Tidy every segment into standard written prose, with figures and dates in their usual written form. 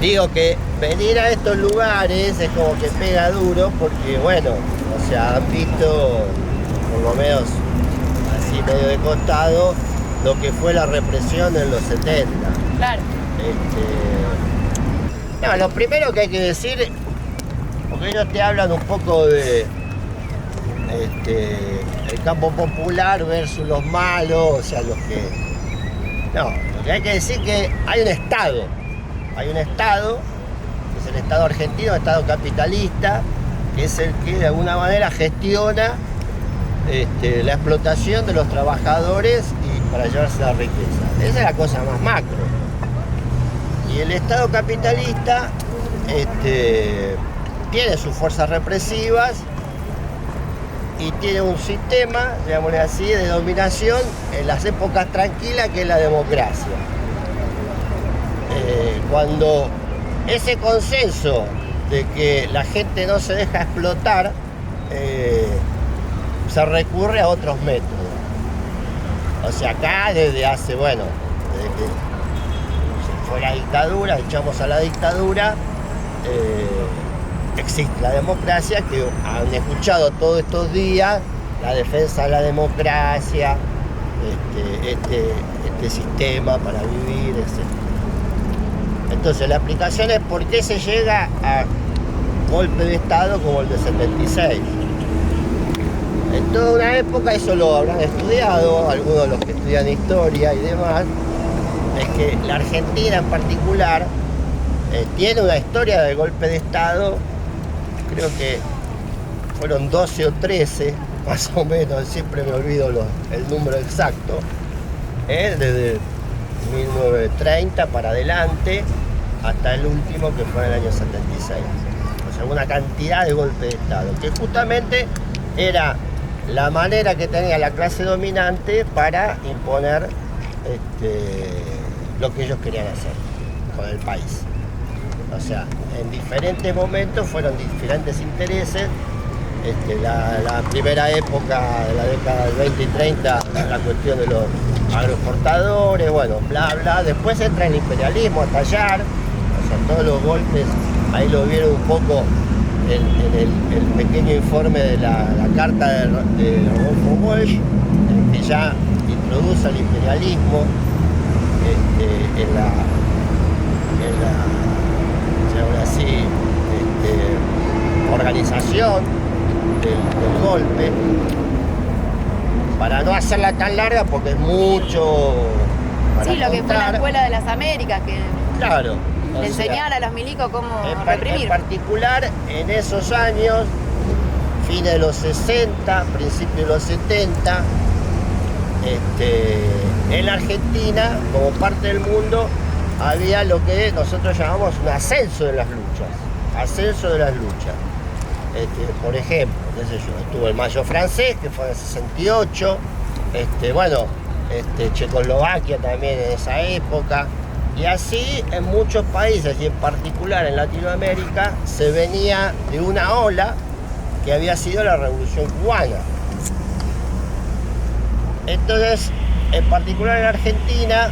Digo que venir a estos lugares es como que pega duro porque, bueno, o sea, han visto, por lo menos así medio de costado, lo que fue la represión en los 70. Claro. No, lo primero que hay que decir, porque ellos te hablan un poco de el campo popular versus los malos, o sea, los que... No, lo que hay que decir que hay un Estado, que es el Estado argentino, el Estado capitalista, que es el que de alguna manera gestiona la explotación de los trabajadores y para llevarse la riqueza. Esa es la cosa más macro. Y el Estado capitalista tiene sus fuerzas represivas y tiene un sistema, digámosle así, de dominación en las épocas tranquilas, que es la democracia. Cuando ese consenso de que la gente no se deja explotar, se recurre a otros métodos. O sea, acá desde hace, bueno, desde que se fue la dictadura, echamos a la dictadura, existe la democracia, que han escuchado todos estos días la defensa de la democracia, este sistema para vivir, etc. Entonces la aplicación es por qué se llega a golpe de Estado como el de 76. En toda una época, eso lo habrán estudiado algunos de los que estudian historia y demás, es que la Argentina en particular tiene una historia de golpe de Estado. Creo que fueron 12 o 13, más o menos, siempre me olvido el número exacto, desde 1930 para adelante hasta el último, que fue en el año 76. O sea, una cantidad de golpes de Estado, que justamente era la manera que tenía la clase dominante para imponer lo que ellos querían hacer con el país. O sea, en diferentes momentos fueron diferentes intereses. La primera época de la década del 20 y 30, la cuestión de los agroexportadores, bueno, bla, bla. Después entra el imperialismo a tallar, o sea, todos los golpes, ahí lo vieron un poco en el pequeño informe de la carta de Rodolfo Walsh, que ya introduce el imperialismo en la ahora sí, organización del golpe, para no hacerla tan larga porque es mucho para sí, lo que fue la contar. Escuela de las Américas, que Claro, le enseñar a los milicos cómo reprimir. En particular, en esos años, fines de los 60, principios de los 70, en la Argentina, como parte del mundo, había lo que nosotros llamamos un ascenso de las luchas. Por ejemplo, qué sé yo, estuvo el Mayo francés, que fue en el 68, Checoslovaquia también en esa época, y así en muchos países, y en particular en Latinoamérica, se venía de una ola que había sido la Revolución Cubana. Entonces, en particular en Argentina,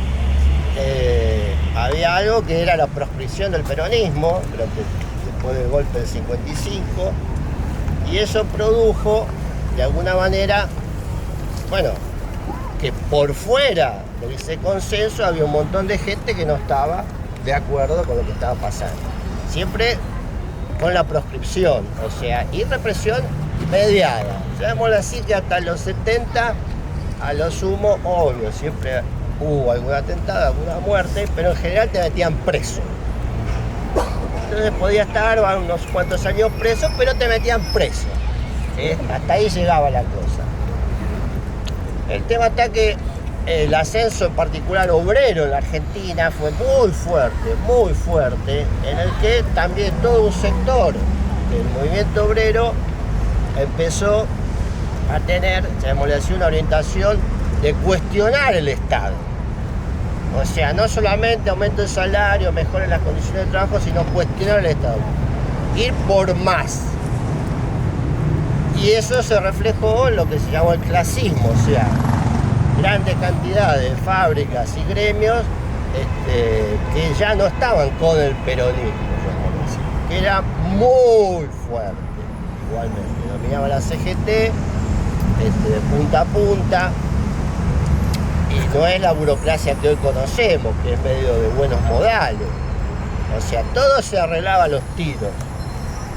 había algo que era la proscripción del peronismo después del golpe del 55, y eso produjo de alguna manera, bueno, que por fuera de ese consenso había un montón de gente que no estaba de acuerdo con lo que estaba pasando, siempre con la proscripción, o sea, y represión mediada. Llamémoslo así, que hasta los 70, a lo sumo, obvio, siempre hubo algún atentado, alguna muerte, pero en general te metían preso. Entonces podía estar unos cuantos años preso, pero te metían preso. Hasta ahí llegaba la cosa. El tema está que el ascenso en particular obrero en la Argentina fue muy fuerte, en el que también todo un sector del movimiento obrero empezó a tener, llamémosle así, una orientación de cuestionar el Estado. O sea, no solamente aumento el salario, mejore las condiciones de trabajo, sino cuestionar el Estado. Ir por más. Y eso se reflejó en lo que se llamó el clasismo, o sea, grandes cantidades de fábricas y gremios que ya no estaban con el peronismo, que era muy fuerte, igualmente, dominaba la CGT de punta a punta, y no es la burocracia que hoy conocemos, que es medio de buenos modales, o sea, todo se arreglaba a los tiros,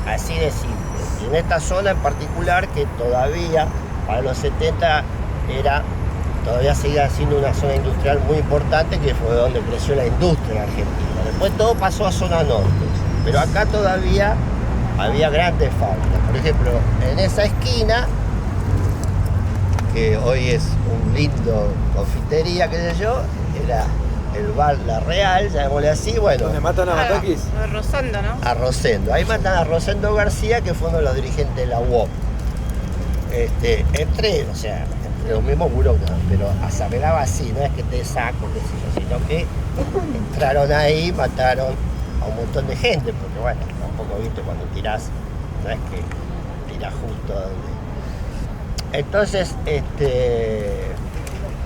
así de simple, y en esta zona en particular, que todavía, para los 70, todavía seguía siendo una zona industrial muy importante, que fue donde creció la industria en Argentina. Después todo pasó a zona norte, pero acá todavía había grandes fábricas. Por ejemplo, en esa esquina, que hoy es un lindo confitería, qué sé yo, era el bar La Real, llamémosle así, bueno. ¿Donde matan a Matakis? A Rosendo, ¿no? A Rosendo. Ahí matan a Rosendo García, que fue uno de los dirigentes de la UOP. Entre los mismos burócratas, pero se arreglaba así, no es que te saco, qué sé yo, sino que entraron ahí, mataron a un montón de gente, porque bueno, tampoco viste cuando tirás, no es que tirás justo donde. Entonces,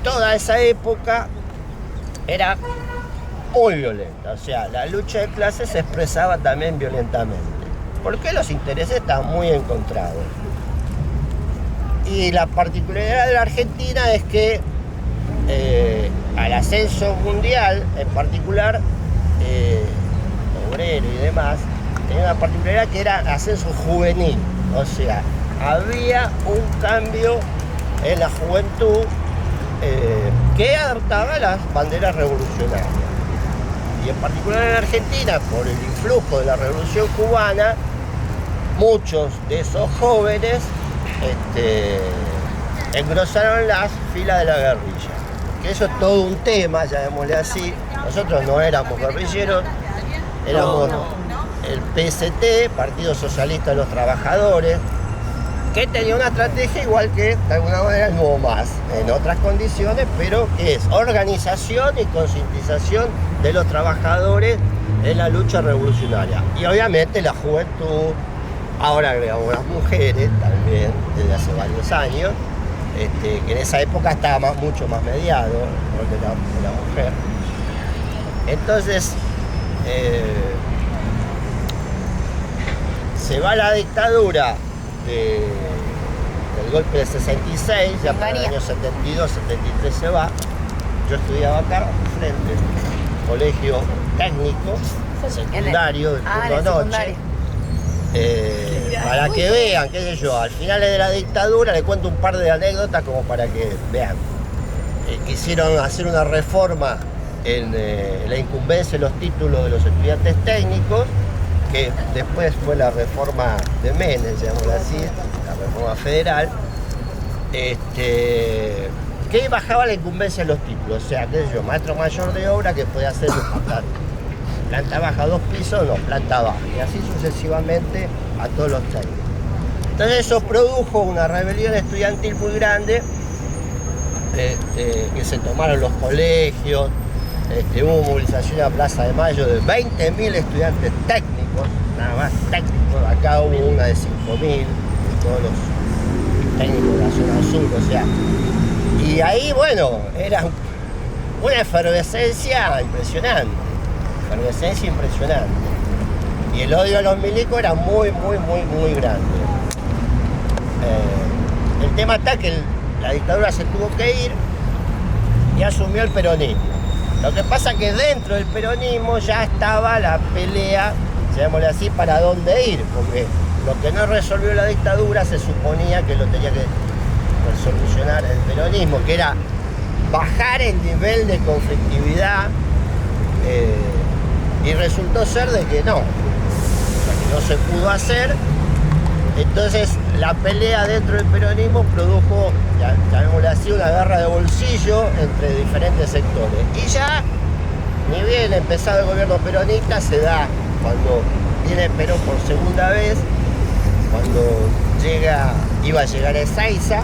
toda esa época era muy violenta, o sea, la lucha de clases se expresaba también violentamente, porque los intereses estaban muy encontrados. Y la particularidad de la Argentina es que al ascenso mundial, en particular, obrero y demás, tenía una particularidad que era ascenso juvenil, o sea, había un cambio en la juventud que adoptaba las banderas revolucionarias. Y en particular en Argentina, por el influjo de la Revolución Cubana, muchos de esos jóvenes engrosaron las filas de la guerrilla. Que eso es todo un tema, llamémosle así. Nosotros no éramos guerrilleros, éramos el PST, Partido Socialista de los Trabajadores, que tenía una estrategia igual que, de alguna manera, el Nuevo Más, en otras condiciones, pero que es organización y concientización de los trabajadores en la lucha revolucionaria. Y obviamente la juventud, ahora agregamos las mujeres también, desde hace varios años, que en esa época estaba mucho más mediado el rol de la mujer. Entonces, se va la dictadura del golpe del 66, ya para el año 72, 73 se va. Yo estudiaba acá, frente, colegio técnico, secundario, de turno noche. Para que vean, qué sé yo, al final de la dictadura, le cuento un par de anécdotas como para que vean. Quisieron hacer una reforma en la incumbencia de los títulos de los estudiantes técnicos, que después fue la reforma de Menem, llamémosla así, la reforma federal, que bajaba la incumbencia de los títulos, o sea, qué sé yo, maestro mayor de obra que podía hacer planta baja 2 pisos, no, planta baja, y así sucesivamente a todos los técnicos. Entonces eso produjo una rebelión estudiantil muy grande, que se tomaron los colegios, hubo movilización a Plaza de Mayo de 20.000 estudiantes técnicos, nada más técnicos, acá hubo una de 5.000, de todos los técnicos de la zona sur, o sea, y ahí, bueno, era una efervescencia impresionante. Y el odio a los milicos era muy grande. El tema está que la dictadura se tuvo que ir y asumió el peronismo. Lo que pasa es que dentro del peronismo ya estaba la pelea, llamémosle así, para dónde ir, porque lo que no resolvió la dictadura se suponía que lo tenía que solucionar el peronismo, que era bajar el nivel de conflictividad, y resultó ser de que no, o sea, que no se pudo hacer. Entonces la pelea dentro del peronismo produjo, llamémosle así, una guerra de bolsillo entre diferentes sectores. Y ya, ni bien empezado el gobierno peronista, se da cuando viene Perón por segunda vez, cuando iba a llegar a Ezeiza,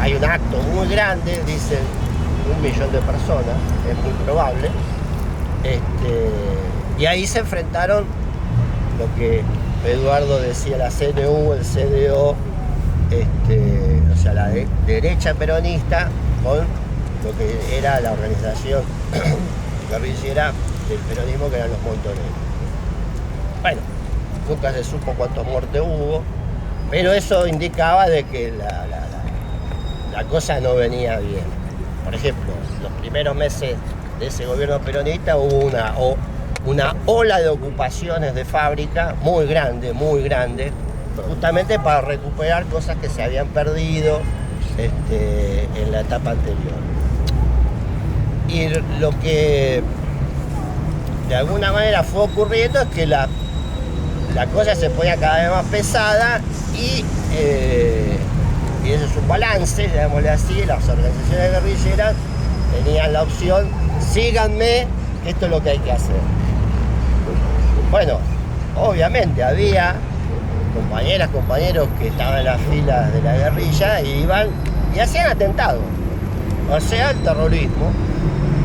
hay un acto muy grande, dicen 1 millón de personas, es muy probable. Y ahí se enfrentaron lo que Eduardo decía, la CNU, el CDO, o sea, la derecha peronista con lo que era la organización guerrillera del peronismo, que eran los montoneros. Bueno, nunca se supo cuántos muertes hubo, pero eso indicaba de que la cosa no venía bien. Por ejemplo, los primeros meses de ese gobierno peronista hubo una ola de ocupaciones de fábrica muy grande, justamente para recuperar cosas que se habían perdido en la etapa anterior. Y lo que de alguna manera fue ocurriendo es que la cosa se ponía cada vez más pesada y eso es un balance, digámosle así. Las organizaciones guerrilleras tenían la opción: síganme, esto es lo que hay que hacer. Bueno, obviamente había compañeros que estaban en las filas de la guerrilla y iban y hacían atentados, o sea, el terrorismo,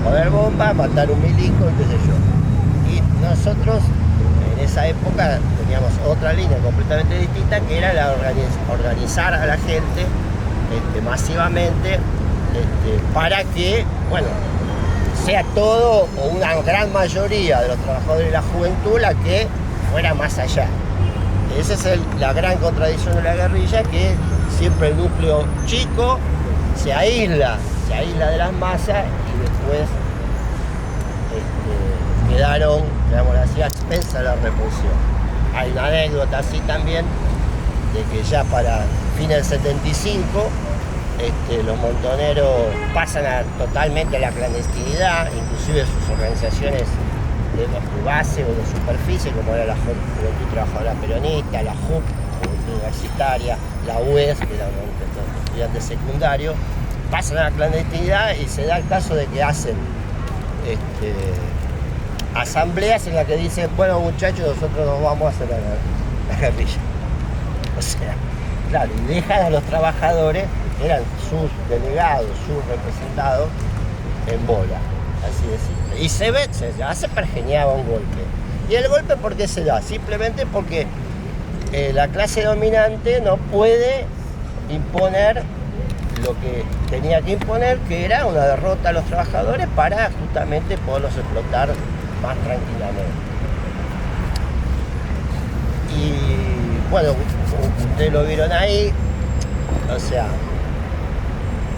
poner bombas, matar un milico, qué sé yo. Y nosotros en esa época teníamos otra línea completamente distinta, que era la organizar a la gente masivamente para que, bueno, sea todo o una gran mayoría de los trabajadores de la juventud la que fuera más allá. Esa es la gran contradicción de la guerrilla, que siempre el núcleo chico se aísla de las masas y después quedaron, digamos así, a expensas de la represión. Hay una anécdota así también, de que ya para fines del 75 los montoneros pasan totalmente a la clandestinidad, inclusive sus organizaciones de base o de superficie, como era la Juventud Trabajadora Peronista, la JUP, Juventud Universitaria, la UES, que eran los estudiantes secundarios, pasan a la clandestinidad, y se da el caso de que hacen asambleas en las que dicen: bueno, muchachos, nosotros nos vamos a hacer la guerrilla. O sea, claro, y dejan a los trabajadores, que eran sus delegados, sus representados, en bola, así de simple. Y se pergeñaba un golpe. ¿Y el golpe por qué se da? Simplemente porque la clase dominante no puede imponer lo que tenía que imponer, que era una derrota a los trabajadores para justamente poderlos explotar más tranquilamente. Y bueno, ustedes lo vieron ahí, o sea,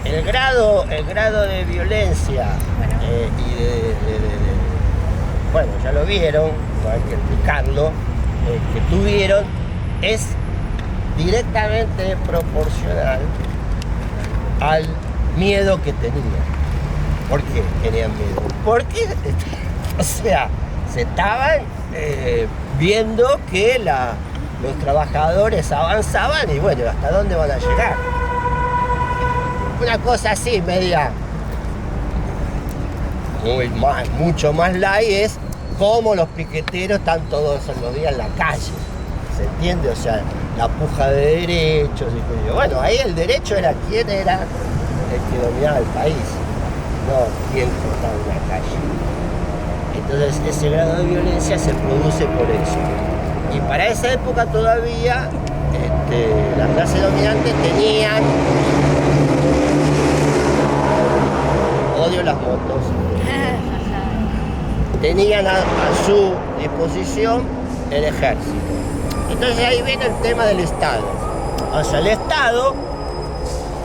el grado de violencia bueno, ya lo vieron, no hay que explicarlo, que tuvieron, es directamente proporcional al miedo que tenían. ¿Por qué tenían miedo? Porque, o sea, se estaban viendo que los trabajadores avanzaban y bueno, ¿hasta dónde van a llegar? Una cosa así, media, mucho más light, es como los piqueteros están todos los días en la calle. ¿Se entiende? O sea, la puja de derechos y todo. Bueno, ahí el derecho era quién era el que dominaba el país, no quién cortaba en la calle. Entonces ese grado de violencia se produce por eso. Y para esa época todavía la clase dominante tenían, odio las motos, tenían a su disposición el ejército. Entonces ahí viene el tema del Estado. O sea, el Estado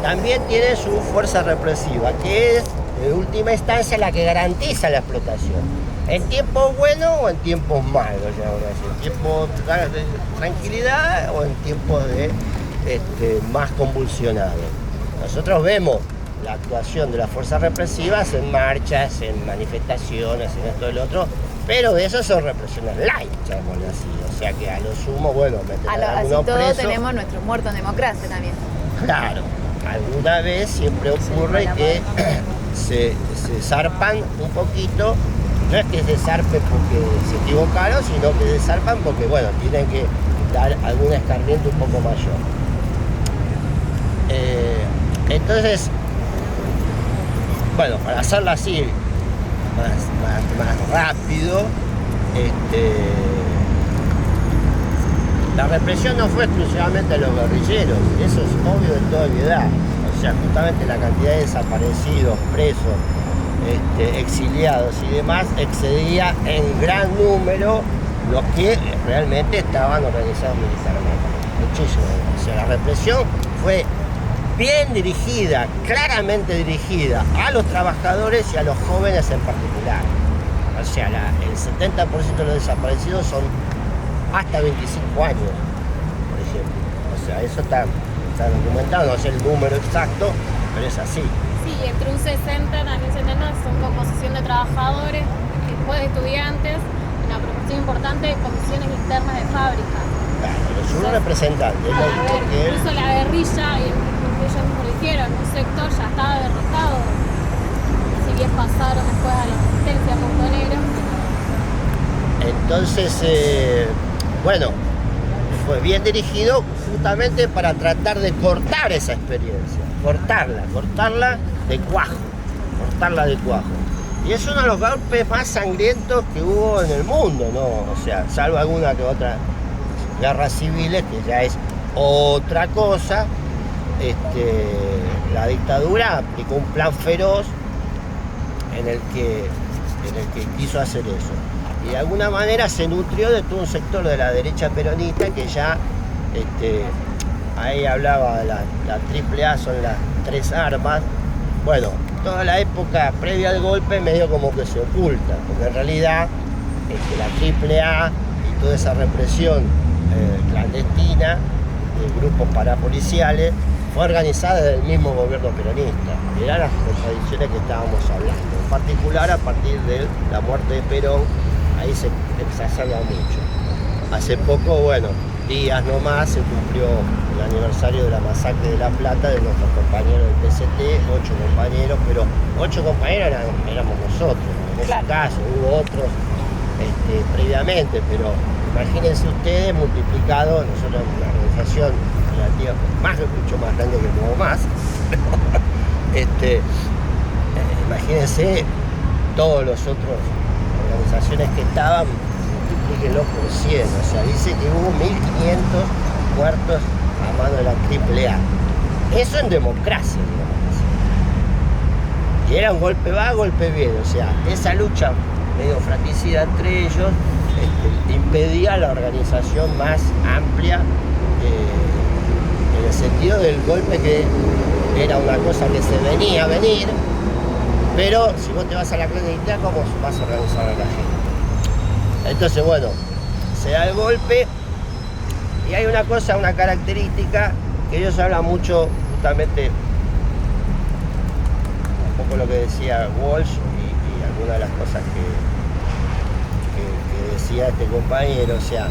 también tiene su fuerza represiva, que es en última instancia la que garantiza la explotación. En tiempos buenos o en tiempos malos, en tiempos de tranquilidad o en tiempos de más convulsionados. Nosotros vemos la actuación de las fuerzas represivas en marchas, en manifestaciones, en esto y lo otro, pero eso son represiones light, llamémoslo así. O sea que a lo sumo, bueno, meterán a algunos presos. Así todos tenemos nuestros muertos en democracia también. Claro, alguna vez siempre ocurre que se zarpan un poquito. No es que se zarpen porque se equivocaron, sino que se zarpan porque, bueno, tienen que dar algún escarmiento un poco mayor. Entonces, bueno, para hacerlo así más rápido, la represión no fue exclusivamente a los guerrilleros, eso es obvio de toda obviedad. O sea, justamente la cantidad de desaparecidos, presos, exiliados y demás, excedía en gran número los que realmente estaban organizados militarmente. Muchísimo. O sea, la represión fue bien dirigida, claramente dirigida a los trabajadores y a los jóvenes en particular. O sea, el 70% de los desaparecidos son hasta 25 años, por ejemplo. O sea, eso está documentado, no sé el número exacto, pero es así. Sí, entre un 60 también se entiende, son composición de trabajadores, después de estudiantes, una proporción importante de comisiones internas de fábrica. Claro, pero es un representante. Incluso la guerrilla, y ellos mismos lo dijeron, un sector ya estaba derrotado, si bien pasaron después a la resistencia montonera. Entonces, bueno, fue bien dirigido justamente para tratar de cortar esa experiencia, cortarla de cuajo. Y es uno de los golpes más sangrientos que hubo en el mundo, ¿no? O sea, salvo alguna que otra guerras civiles, que ya es otra cosa. La dictadura aplicó un plan feroz en el que quiso hacer eso. Y de alguna manera se nutrió de todo un sector de la derecha peronista que ya, ahí hablaba de la AAA, son las tres armas. Bueno, toda la época previa al golpe medio como que se oculta, porque en realidad la AAA y toda esa represión clandestina de grupos parapoliciales fue organizada desde el mismo gobierno peronista. Eran las contradicciones que estábamos hablando, en particular a partir de la muerte de Perón. Ahí se exacerba mucho. Hace poco, bueno, días nomás, se cumplió el aniversario de la masacre de La Plata de nuestros compañeros del PCT, 8 compañeros, pero 8 compañeros éramos nosotros. En ese caso, hubo otros previamente, pero imagínense ustedes multiplicado, nosotros una organización relativa, mucho más grande que el Nuevo Más, imagínense todos los otros organizaciones que estaban, multiplíquenlo por 100, o sea, dice que hubo 1.500 muertos a mano de la AAA. Eso en democracia, digamos. Y era un golpe va, golpe viene, o sea, esa lucha medio fratricida entre ellos impedía la organización más amplia en el sentido del golpe, que era una cosa que se venía a venir. Pero si vos te vas a la clandestinidad, ¿cómo vas a organizar a la gente? Entonces, bueno, se da el golpe y hay una cosa, una característica que ellos hablan mucho, justamente, un poco lo que decía Walsh y algunas de las cosas que decía este compañero. O sea,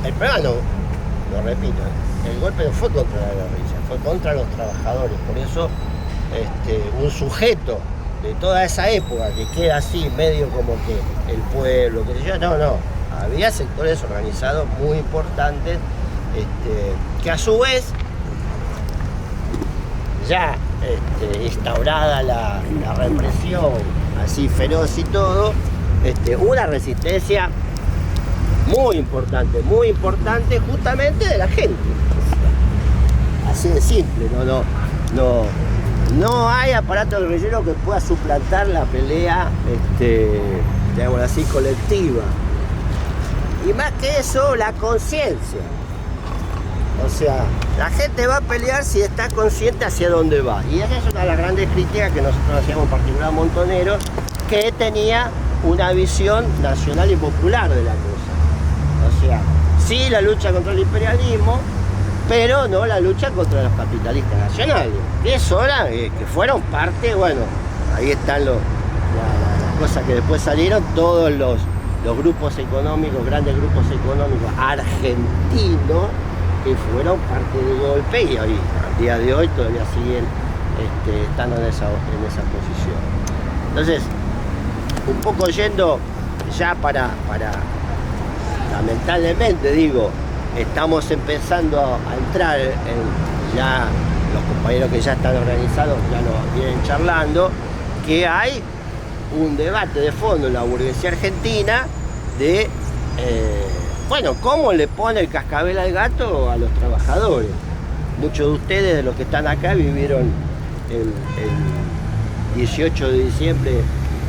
el problema lo repito, el golpe no fue contra la guerrilla, fue contra los trabajadores. Por eso un sujeto de toda esa época que queda así medio como que el pueblo, que yo, no, había sectores organizados muy importantes, que a su vez ya instaurada la represión así feroz y todo, una resistencia muy importante justamente de la gente, así de simple. No hay aparato guerrillero que pueda suplantar la pelea, digamos así, colectiva. Y más que eso, la conciencia. O sea, la gente va a pelear si está consciente hacia dónde va. Y esa es una de las grandes críticas que nosotros hacíamos, en particular a Montoneros, que tenía una visión nacional y popular de la cosa. O sea, sí la lucha contra el imperialismo, pero no la lucha contra los capitalistas nacionales, que es hora que fueron parte. Bueno, ahí están las cosas que después salieron, todos los grupos económicos, grandes grupos económicos argentinos, que fueron parte del golpe y hoy, al día de hoy, todavía siguen estando en esa posición. Entonces, un poco yendo ya para lamentablemente digo, estamos empezando a entrar ya los compañeros que ya están organizados ya nos vienen charlando, que hay un debate de fondo en la burguesía argentina de bueno, cómo le pone el cascabel al gato a los trabajadores. Muchos de ustedes, de los que están acá, vivieron 18 de diciembre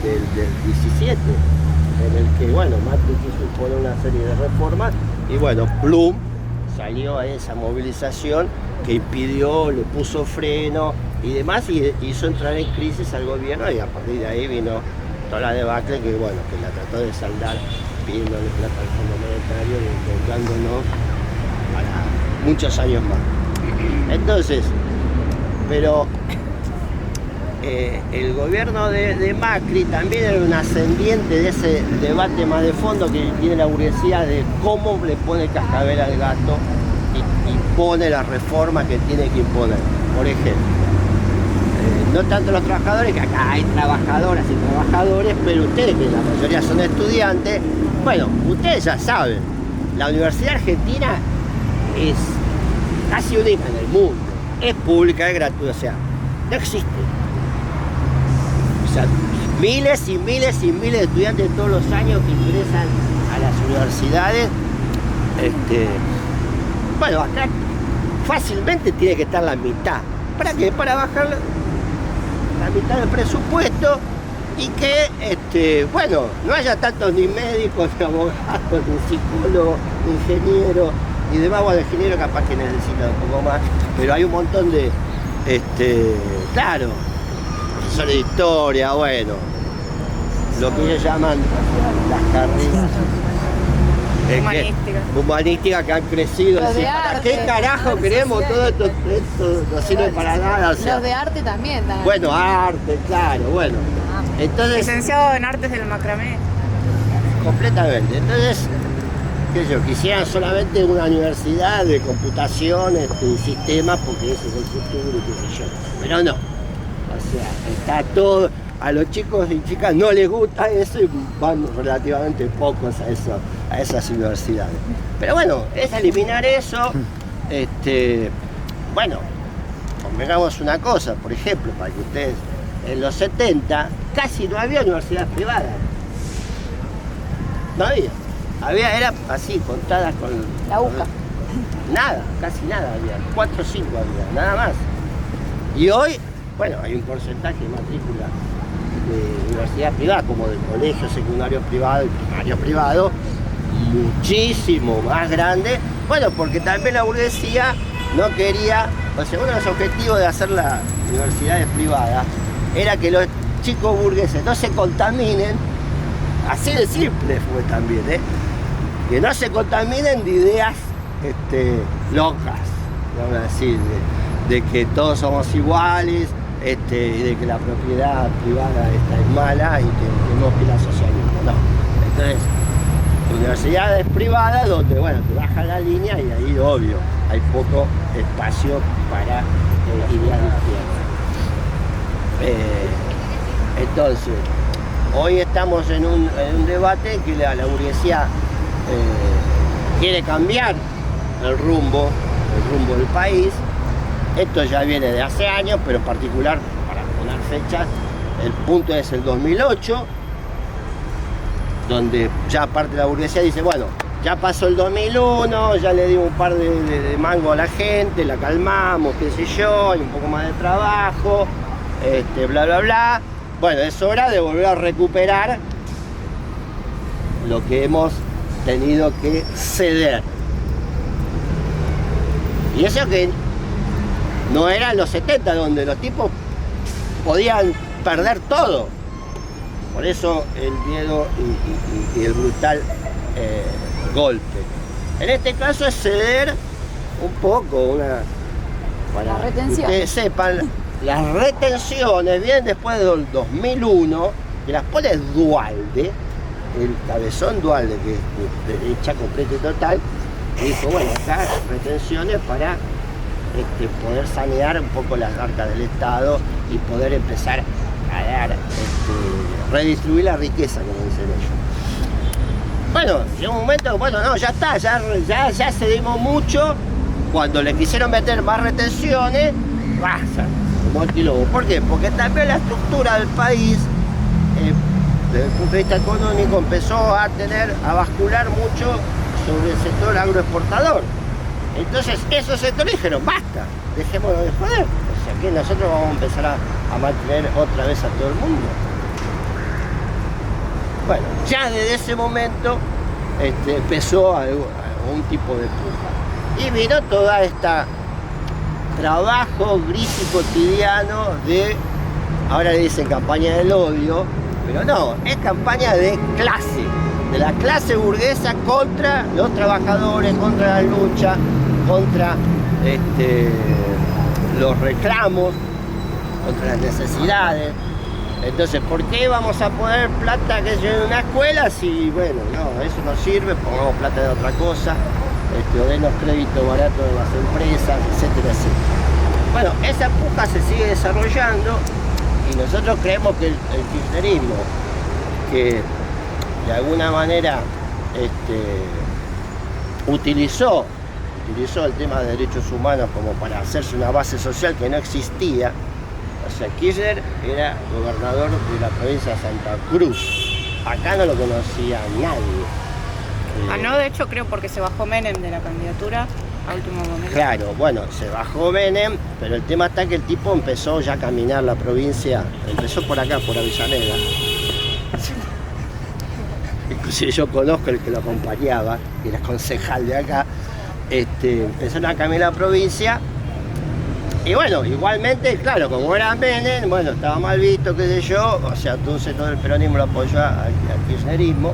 del 17, en el que, bueno, Macri quiso imponer una serie de reformas y, bueno, plum, salió a esa movilización que impidió, le puso freno y demás, y hizo entrar en crisis al gobierno, y a partir de ahí vino toda la debacle que, bueno, que la trató de saldar pidiéndole plata al Fondo Monetario y endeudándonos para muchos años más. Entonces, pero el gobierno de Macri también era un ascendiente de ese debate más de fondo que tiene la burguesía de cómo le pone cascabel al gato y pone la reforma que tiene que imponer. Por ejemplo, no tanto los trabajadores, que acá hay trabajadoras y trabajadores, pero ustedes, que la mayoría son estudiantes, bueno, ustedes ya saben, la Universidad Argentina es casi única en el mundo, es pública, es gratuita, o sea, no existe. O sea, miles y miles y miles de estudiantes todos los años que ingresan a las universidades. Bueno, acá fácilmente tiene que estar la mitad. ¿Para qué? Para bajar la mitad del presupuesto y que, bueno, no haya tantos ni médicos, ni abogados, ni psicólogos, ni ingenieros, y demás. Bueno, el ingeniero capaz que necesita un poco más, pero hay un montón de, claro, profesores de historia, bueno, lo que ellos llaman las carreras humanísticas que han crecido. Los de ¿Para arte, qué carajo queremos todo esto? Esto no sirve para nada. O sea, Los de arte también. bueno, arte, claro, bueno. Entonces, Licenciado en Artes del Macramé. completamente. Entonces, qué sé yo, quisieran solamente una universidad de computación y sistemas, porque ese es el futuro y qué sé yo. Pero no. O sea, está todo. A los chicos y chicas no les gusta eso y van relativamente pocos a esas universidades. Pero bueno, es eliminar eso. Bueno, convengamos una cosa, por ejemplo, para que ustedes, en los 70 casi no había universidades privadas. No había, era así, contadas con... La UCA. Nada, casi nada había, 4 o 5 había, nada más. Y hoy, bueno, hay un porcentaje de matrícula de universidades privadas, como de colegios secundarios privados y primarios privados, muchísimo más grande. Bueno, porque también la burguesía no quería, o sea, uno de los objetivos de hacer las universidades privadas era que los chicos burgueses no se contaminen, así de simple fue también, que no se contaminen de ideas locas, vamos a decir, de que todos somos iguales, y de que la propiedad privada es mala y que tenemos que ir al socialismo. No. Entonces, universidades privadas donde, bueno, te baja la línea y ahí, obvio, hay poco espacio para ideas de izquierda. Entonces, hoy estamos en un debate que la burguesía quiere cambiar el rumbo del país. Esto ya viene de hace años, pero en particular, para poner fechas, el punto es el 2008, donde ya parte de la burguesía dice, bueno, ya pasó el 2001, ya le dimos un par de mango a la gente, la calmamos, qué sé yo, hay un poco más de trabajo, bla, bla, bla. Bueno, es hora de volver a recuperar lo que hemos tenido que ceder. Y eso que no era en los 70, donde los tipos podían perder todo. Por eso el miedo y el brutal golpe. En este caso es ceder un poco, para La retención. que ustedes sepan, las retenciones vienen después del 2001, que las pone Duhalde, el cabezón Duhalde, que es de derecha completa y total, y dijo, bueno, acá retenciones para poder sanear un poco las arcas del Estado y poder empezar a dar, redistribuir la riqueza, como dicen ellos. Bueno, llegó un momento, bueno, no, ya está, ya cedimos mucho. Cuando le quisieron meter más retenciones, pasa, como el quilombo. ¿Por qué? Porque también la estructura del país, desde el punto de vista económico, empezó a bascular mucho sobre el sector agroexportador. Entonces esos sectores dijeron, basta, dejémonos de joder. O sea que nosotros vamos a empezar a mantener otra vez a todo el mundo. Bueno, ya desde ese momento empezó algún tipo de puja. Y vino toda esta trabajo gris y cotidiano de, ahora le dicen campaña del odio, pero no, es campaña de clase, de la clase burguesa contra los trabajadores, contra la lucha, contra los reclamos, contra las necesidades. Entonces, ¿por qué vamos a poner plata que yo en una escuela si, bueno, no, eso no sirve, pongamos plata en otra cosa, o denos crédito barato en las empresas, etcétera, etcétera? Bueno, esa puja se sigue desarrollando y nosotros creemos que el kirchnerismo, que de alguna manera utilizó el tema de derechos humanos como para hacerse una base social que no existía. O sea, Kirchner era gobernador de la provincia de Santa Cruz. Acá no lo conocía nadie. No, de hecho creo porque se bajó Menem de la candidatura a último momento. Claro, bueno, se bajó Menem, pero el tema está que el tipo empezó ya a caminar la provincia, empezó por acá, por Avellaneda. Inclusive yo conozco el que lo acompañaba, que era concejal de acá. Empezaron a caminar la provincia. Y bueno, igualmente, claro, como era Menem, bueno, estaba mal visto, qué sé yo, o sea, entonces todo el peronismo lo apoyó al kirchnerismo,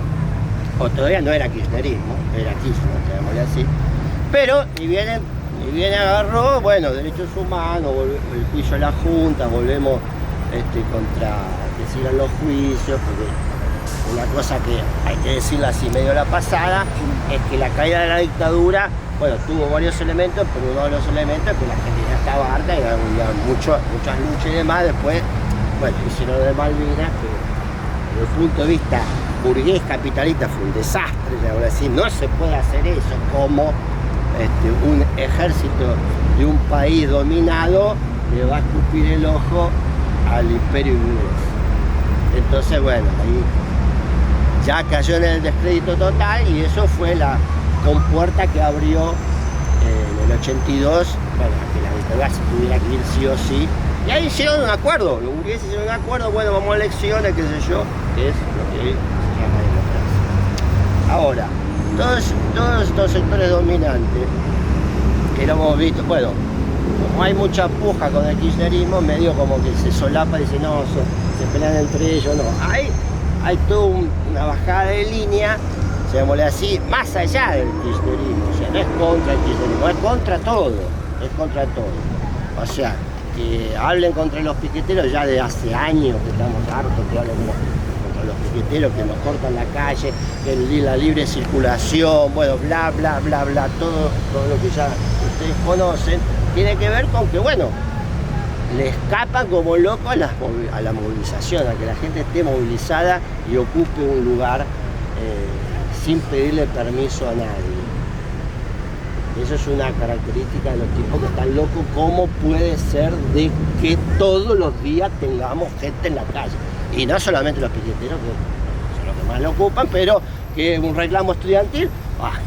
o todavía no era kirchnerismo, era Kirchner, llamémosle así, pero y viene agarró, bueno, derechos humanos, el juicio de la Junta, volvemos contra que sigan los juicios, porque una cosa que hay que decirla así medio la pasada, es que la caída de la dictadura, bueno, tuvo varios elementos, pero uno de los elementos es que la gente ya estaba harta y había muchas luchas y demás. Después, bueno, hicieron de Malvinas, que desde el punto de vista burgués capitalista fue un desastre, ahora sí, no se puede hacer eso como un ejército de un país dominado le va a escupir el ojo al imperio inglés. Entonces, bueno, ahí ya cayó en el descrédito total y eso fue la compuerta que abrió en el 82, bueno, que la dictadura se tuviera que ir sí o sí. Y ahí hicieron un acuerdo, los burgueses hicieron un acuerdo, bueno, vamos a elecciones, qué sé yo, que es lo que se llama democracia. Ahora, todos estos sectores dominantes que lo hemos visto, bueno, como hay mucha puja con el kirchnerismo, medio como que se solapa y dice, no, se pelean entre ellos, no. Hay toda una bajada de línea, llamémosle así, más allá del kirchnerismo, o sea, no es contra el kirchnerismo, es contra todo, o sea, que hablen contra los piqueteros ya de hace años que estamos hartos que hablen contra los piqueteros, que nos cortan la calle, que la libre circulación, bueno, bla, bla, bla, bla, todo lo que ya ustedes conocen, tiene que ver con que, bueno, le escapan como loco a la movilización, a que la gente esté movilizada y ocupe un lugar sin pedirle permiso a nadie. Eso es una característica de los tipos que están locos. ¿Cómo puede ser de que todos los días tengamos gente en la calle? Y no solamente los piqueteros, que son los que más lo ocupan, pero que un reclamo estudiantil,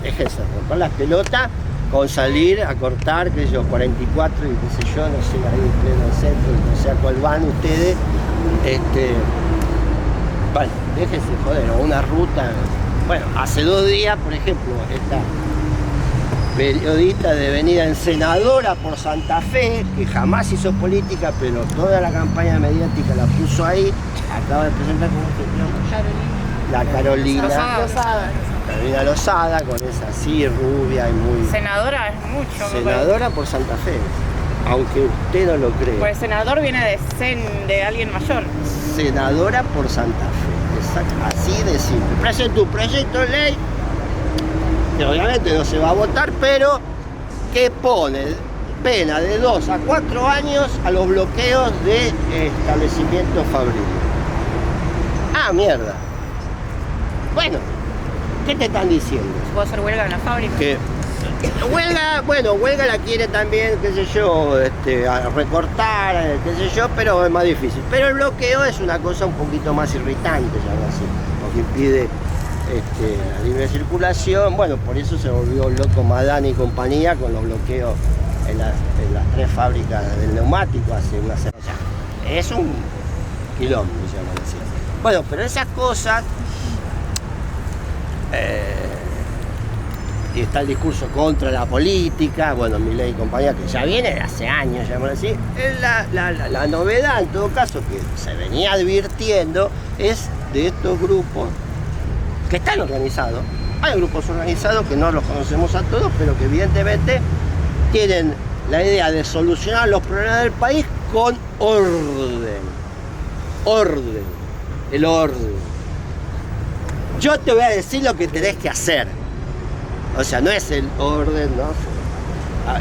déjense romper las pelotas con salir a cortar, qué sé yo, 44 y qué sé yo, no sé, ahí en pleno centro, no sé a cuál van ustedes, bueno, déjense joder, o una ruta. Bueno, hace 2 días, por ejemplo, esta periodista devenida en senadora por Santa Fe, que jamás hizo política, pero toda la campaña mediática la puso ahí, acaba de presentar como la Carolina Lozada, con esa así rubia y muy... Senadora es mucho. Senadora por Santa Fe, aunque usted no lo cree. Pues senador viene de alguien mayor. Senadora por Santa Fe, exacto, así de simple. Presenta un proyecto de ley que obviamente no se va a votar, pero que pone pena de 2 a 4 años a los bloqueos de establecimientos fabriles. Ah, mierda. Bueno, ¿qué te están diciendo? ¿Puedo hacer huelga en la fábrica? Que huelga la quiere también, qué sé yo, a recortar, qué sé yo, pero es más difícil. Pero el bloqueo es una cosa un poquito más irritante, ya así, porque impide la libre circulación. Bueno, por eso se volvió loco Madán y compañía con los bloqueos en las 3 fábricas del neumático hace una semana. O sea, es un quilombo, se llama así. Bueno, pero esas cosas, y está el discurso contra la política, bueno, Milei y compañía, que ya viene de hace años, llamémoslo así. La novedad, en todo caso, que se venía advirtiendo, es de estos grupos que están organizados. Hay grupos organizados que no los conocemos a todos, pero que evidentemente tienen la idea de solucionar los problemas del país con orden. Orden. El orden. Yo te voy a decir lo que tenés que hacer. O sea, no es el orden, ¿no?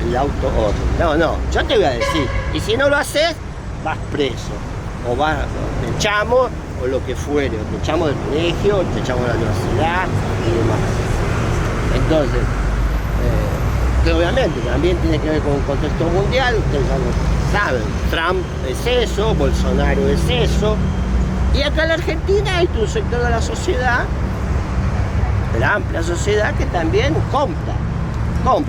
El auto-orden. No. Yo te voy a decir. Y si no lo haces, vas preso. O te echamos, o lo que fuere. O te echamos del colegio, o te echamos de la universidad y demás. Entonces, que obviamente también tiene que ver con un contexto mundial. Ustedes ya lo saben. Trump es eso, Bolsonaro es eso. Y acá en la Argentina hay un sector de la sociedad, de la amplia sociedad, que también compra.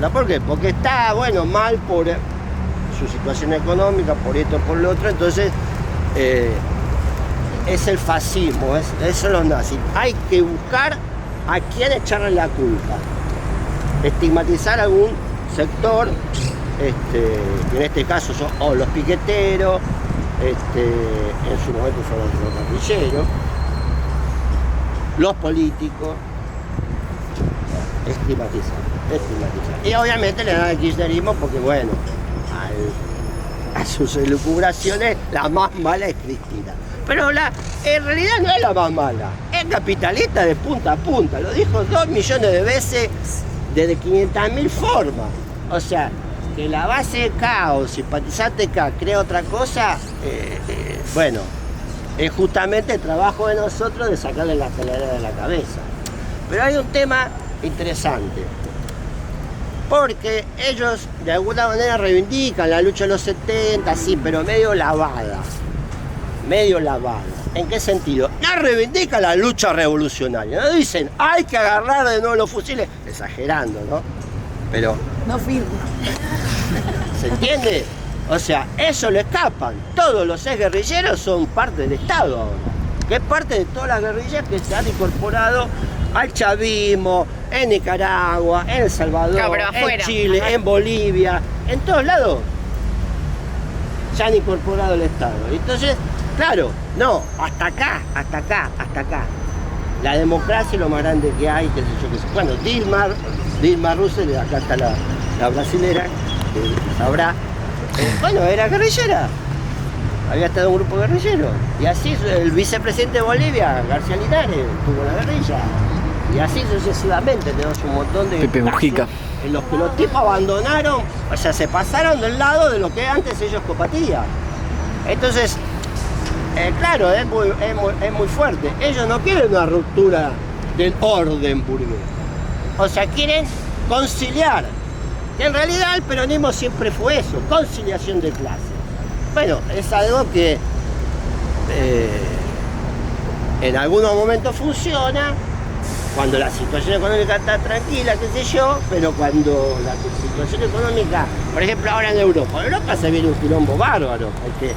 ¿Por qué? Porque está, bueno, mal por su situación económica, por esto, por lo otro. Entonces, es el fascismo, eso son los nazis. Hay que buscar a quién echarle la culpa. Estigmatizar a algún sector, que en este caso son los piqueteros, en su momento fueron los guerrilleros, los políticos. Estigmatizar. Y obviamente le dan al kirchnerismo porque, bueno, a sus elucubraciones la más mala es Cristina. Pero en realidad no es la más mala, es capitalista de punta a punta, lo dijo 2 millones de veces desde 500.000 formas. O sea, que la base de K o simpatizante K crea otra cosa, bueno, es justamente el trabajo de nosotros de sacarle la telera de la cabeza. Pero hay un tema interesante, porque ellos de alguna manera reivindican la lucha de los 70, sí, pero medio lavada. ¿En qué sentido? No reivindican la lucha revolucionaria, no dicen hay que agarrar de nuevo los fusiles, exagerando, ¿no? Pero No firmo. ¿se entiende? O sea, eso le escapan. Todos los ex guerrilleros son parte del Estado ahora, que es parte de todas las guerrillas que se han incorporado al chavismo, en Nicaragua, en El Salvador, en Chile, en Bolivia, en todos lados se han incorporado al Estado. Entonces, claro, no, hasta acá. La democracia es lo más grande que hay, qué sé yo, qué sé. Bueno, Dilma Rousseff, acá está la brasilera, que sabrá, bueno, era guerrillera. Había estado en un grupo guerrillero. Y así el vicepresidente de Bolivia, García Linares, tuvo la guerrilla. Y así sucesivamente tenemos un montón de Pepe Mujica, en los que los tipos abandonaron, o sea, se pasaron del lado de lo que antes ellos combatían. Entonces, claro, es muy fuerte. Ellos no quieren una ruptura del orden burgués. O sea, quieren conciliar. Que en realidad el peronismo siempre fue eso, conciliación de clases. Bueno, es algo que en algunos momentos funciona, cuando la situación económica está tranquila, qué sé yo, pero cuando la situación económica, por ejemplo ahora en Europa se viene un quilombo bárbaro, porque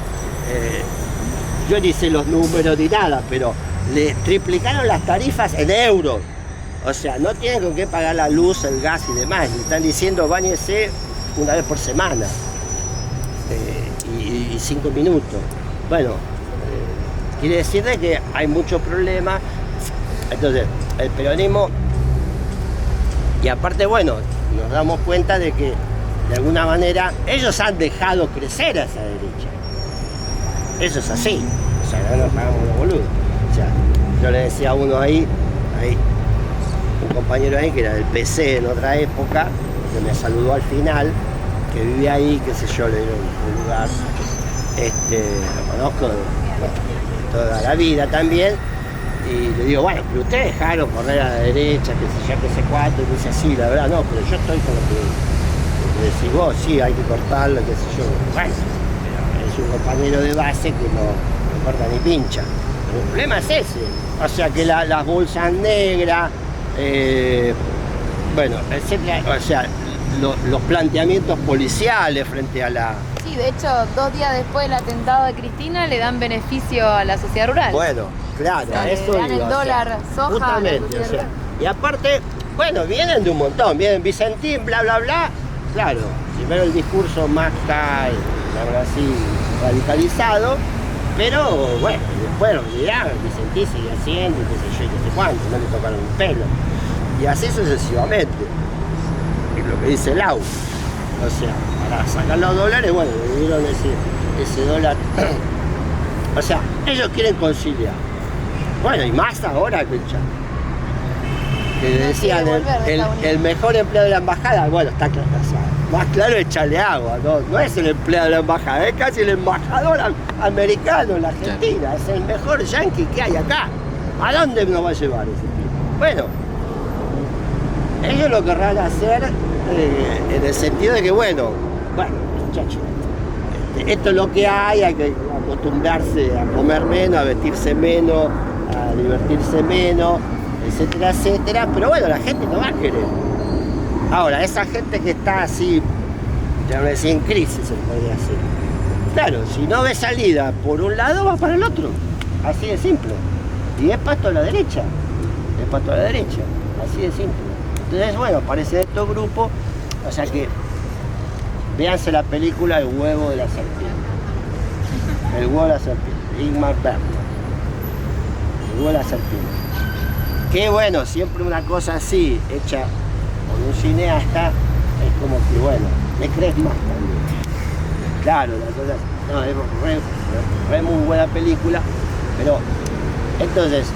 yo ni sé los números ni nada, pero le triplicaron las tarifas en euros. O sea, no tienen con qué pagar la luz, el gas y demás. Le están diciendo báñese una vez por semana. Y 5 minutos. Bueno, quiere decir de que hay muchos problemas. Entonces, el peronismo, y aparte, bueno, nos damos cuenta de que de alguna manera ellos han dejado crecer a esa derecha. Eso es así. O sea, no nos pagamos los boludos. O sea, yo le decía a uno ahí, un compañero ahí que era del PC en otra época, que me saludó al final, que vivía ahí, qué sé yo, le dieron un lugar, lo conozco de toda la vida también, y le digo, bueno, pero ustedes dejaron correr a la derecha, qué sé cuánto, y me dice, sí, la verdad, no, pero yo estoy con lo que decís vos, sí, hay que cortarlo, qué sé yo. Bueno, pero es un compañero de base que no corta ni pincha. Pero el problema es ese, o sea que las bolsas negras, bueno, etcétera, o sea, los planteamientos policiales frente a la... Sí, de hecho, 2 días después del atentado de Cristina le dan beneficio a la sociedad rural. Bueno, claro, O sea, le eso dan el digo, o sea, dólar, soja, justamente, la o sea, sociedad. y aparte, bueno, vienen de un montón, vienen Vicentín, bla, bla, bla, claro, primero el discurso más así radicalizado, pero bueno, después ya Vicentín sigue haciendo, y qué sé yo, y qué sé cuánto, no le tocaron un pelo, y así sucesivamente, es lo que dice Lau, o sea, para sacar los dólares, bueno, le dieron ese dólar, o sea, ellos quieren conciliar, bueno, y más ahora que decían quiere volver de Estados Unidos. el mejor empleado de la embajada, bueno, está claro, o sea, más claro echarle agua, no es el empleado de la embajada, es casi el embajador americano en la Argentina, es el mejor yanqui que hay acá. ¿A dónde nos va a llevar ese tipo? Bueno, ellos lo querrán hacer en el sentido de que, bueno, muchachos, esto es lo que hay que acostumbrarse a comer menos, a vestirse menos, a divertirse menos, etcétera, etcétera, pero bueno, la gente no va a querer. Ahora, esa gente que está así, ya no decía en crisis, se podría decir. Claro, si no ve salida por un lado, va para el otro. Así de simple. Y es pasto a la derecha. Es pasto a la derecha. Así de simple. Entonces, bueno, aparecen estos grupos, o sea que véanse la película El huevo de la serpiente. El huevo de la serpiente, Ingmar Bergman. El huevo de la serpiente. Que bueno, siempre una cosa así, hecha por un cineasta, es como que bueno, me crees más también. Claro, la cosa, no, es re muy buena película, pero entonces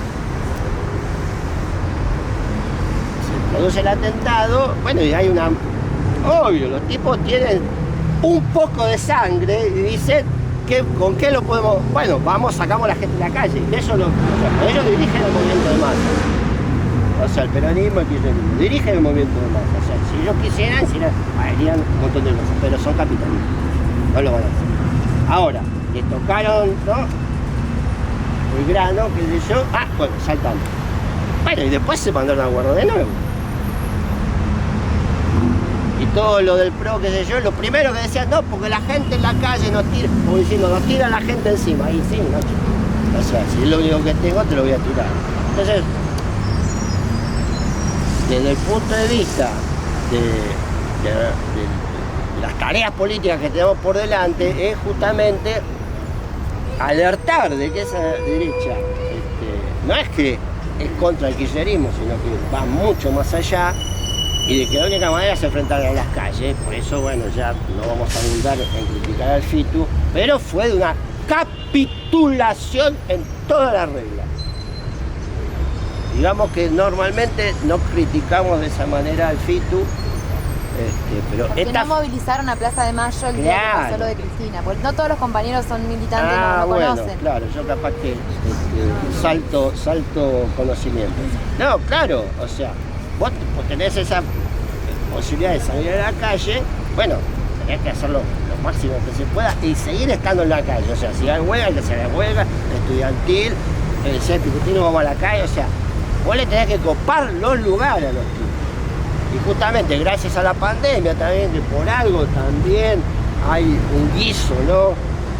se produce el atentado, bueno, y hay una... Obvio, los tipos tienen un poco de sangre y dicen, ¿con qué lo podemos...? Bueno, sacamos a la gente de la calle. Eso o sea, ellos dirigen el movimiento de masa. O sea, el peronismo y el kirchnerismo dirigen el movimiento de masa. O sea, si ellos quisieran, harían un montón de cosas, pero son capitalistas. No lo van a hacer. Ahora, les tocaron, ¿no? El grano, qué sé yo. Bueno, saltando. Bueno, y después se mandaron a guardar de nuevo. Y todo lo del PRO, qué sé yo, lo primero que decían, no, porque la gente en la calle nos tira, como diciendo, nos tira la gente encima. Y sí, no, o sea, si es lo único que tengo, te lo voy a tirar. Entonces, desde el punto de vista de las tareas políticas que tenemos por delante, es justamente alertar de que esa derecha no es que es contra el kirchnerismo, sino que va mucho más allá y de que la única manera es enfrentar a las calles. Por eso, bueno, ya no vamos a abundar en criticar al FITU, pero fue de una capitulación en todas las reglas. Digamos que normalmente no criticamos de esa manera al FITU, pero porque no movilizaron a Plaza de Mayo el día que pasó lo de Cristina, porque no todos los compañeros son militantes, no bueno, conocen. Claro, yo capaz que salto conocimiento. No, claro, o sea, vos tenés esa posibilidad de salir a la calle, bueno, tenés que hacerlo lo máximo que se pueda y seguir estando en la calle. O sea, si hay huelga, que sea huelga estudiantil, el ejecutivo, vamos a la calle, o sea, vos le tenés que copar los lugares a los tipos. Y justamente gracias a la pandemia también, que por algo también hay un guiso, ¿no?,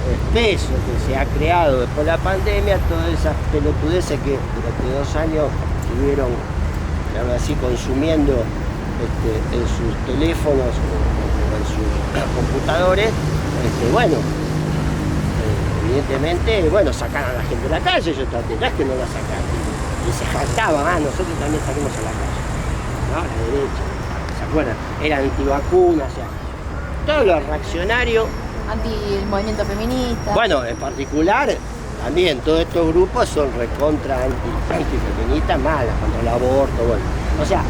espeso que se ha creado después de la pandemia, todas esas pelotudeces que durante 2 años estuvieron, así, consumiendo en sus teléfonos o en sus computadores, bueno, evidentemente, bueno, sacaron a la gente de la calle, ellos no es que no la sacaron, y se jactaban, nosotros también salimos a la calle, ¿no? La derecha, ¿se acuerdan? Eran antivacunas, o sea, todos los reaccionarios, Anti el movimiento feminista. bueno, en particular, también todos estos grupos son recontra antifeministas, malas, contra el aborto, bueno, o sea,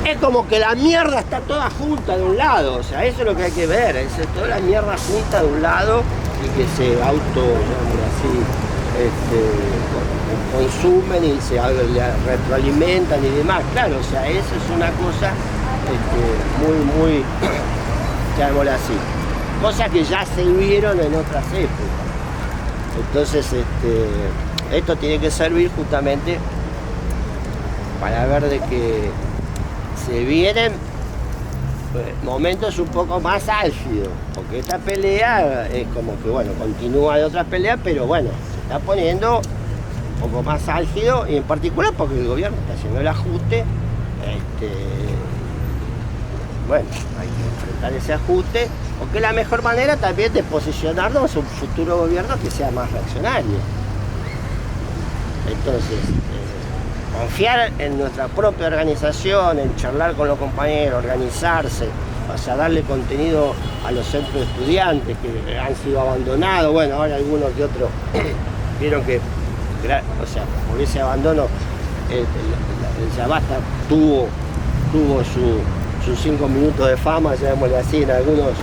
es como que la mierda está toda junta de un lado, o sea, eso es lo que hay que ver, es toda la mierda junta de un lado y que se consumen y se retroalimentan y demás, claro, o sea, eso es una cosa muy, llamémoslo así, cosas que ya se vieron en otras épocas. Entonces, esto tiene que servir justamente para ver de que se vienen momentos un poco más álgidos, porque esta pelea es como que, bueno, continúa de otras peleas, pero bueno, se está poniendo un poco más álgido, y en particular porque el gobierno está haciendo el ajuste. Bueno, hay que enfrentar ese ajuste, porque es la mejor manera también de posicionarnos a un futuro gobierno que sea más reaccionario. Entonces, confiar en nuestra propia organización, en charlar con los compañeros, organizarse, o sea, darle contenido a los centros de estudiantes que han sido abandonados. Bueno, ahora algunos que otros vieron que, o sea, por ese abandono, el Yabasta tuvo sus 5 minutos de fama, llamémosle así, en algunos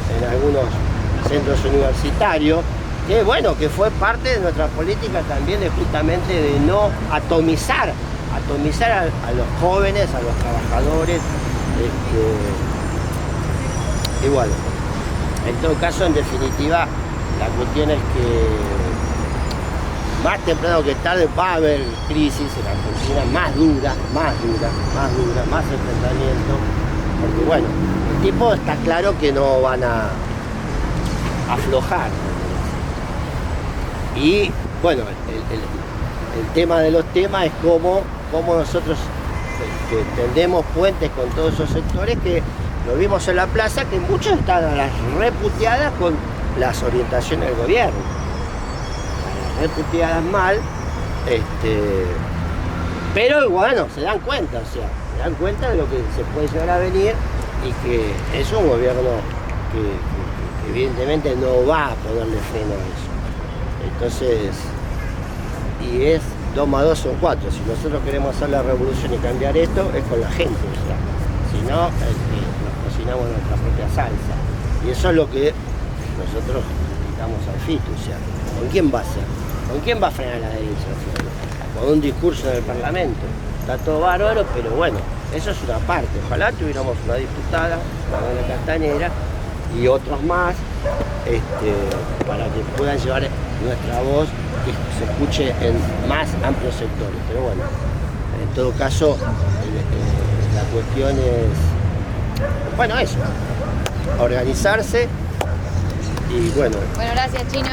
centros universitarios. Que bueno, que fue parte de nuestra política también de justamente de no atomizar a los jóvenes, a los trabajadores. Y bueno, en todo caso, en definitiva, la cuestión es que más temprano que tarde va a haber crisis en Argentina, más dura, más enfrentamiento, porque bueno, el tipo está claro que no van a aflojar. Y bueno, el tema de los temas es cómo nosotros tendemos puentes con todos esos sectores que lo vimos en la plaza, que muchos están a las reputeadas con las orientaciones del gobierno, a las reputeadas mal, pero bueno, se dan cuenta, o sea, se dan cuenta de lo que se puede llegar a venir, y que es un gobierno que evidentemente no va a ponerle freno a eso. Entonces, y es 2 más 2 son 4. Si nosotros queremos hacer la revolución y cambiar esto, es con la gente, o sea, si no, nos cocinamos nuestra propia salsa. Y eso es lo que nosotros criticamos al FITU, o sea, ¿con quién va a ser? ¿Con quién va a frenar la derecha? Con un discurso en el Parlamento. Está todo bárbaro, pero bueno, eso es una parte. Ojalá tuviéramos una diputada, una Castañera, y otros más, para que puedan llevar nuestra voz, que se escuche en más amplios sectores. Pero bueno, en todo caso, la cuestión es, bueno, eso, organizarse y bueno. Bueno, gracias, Chino.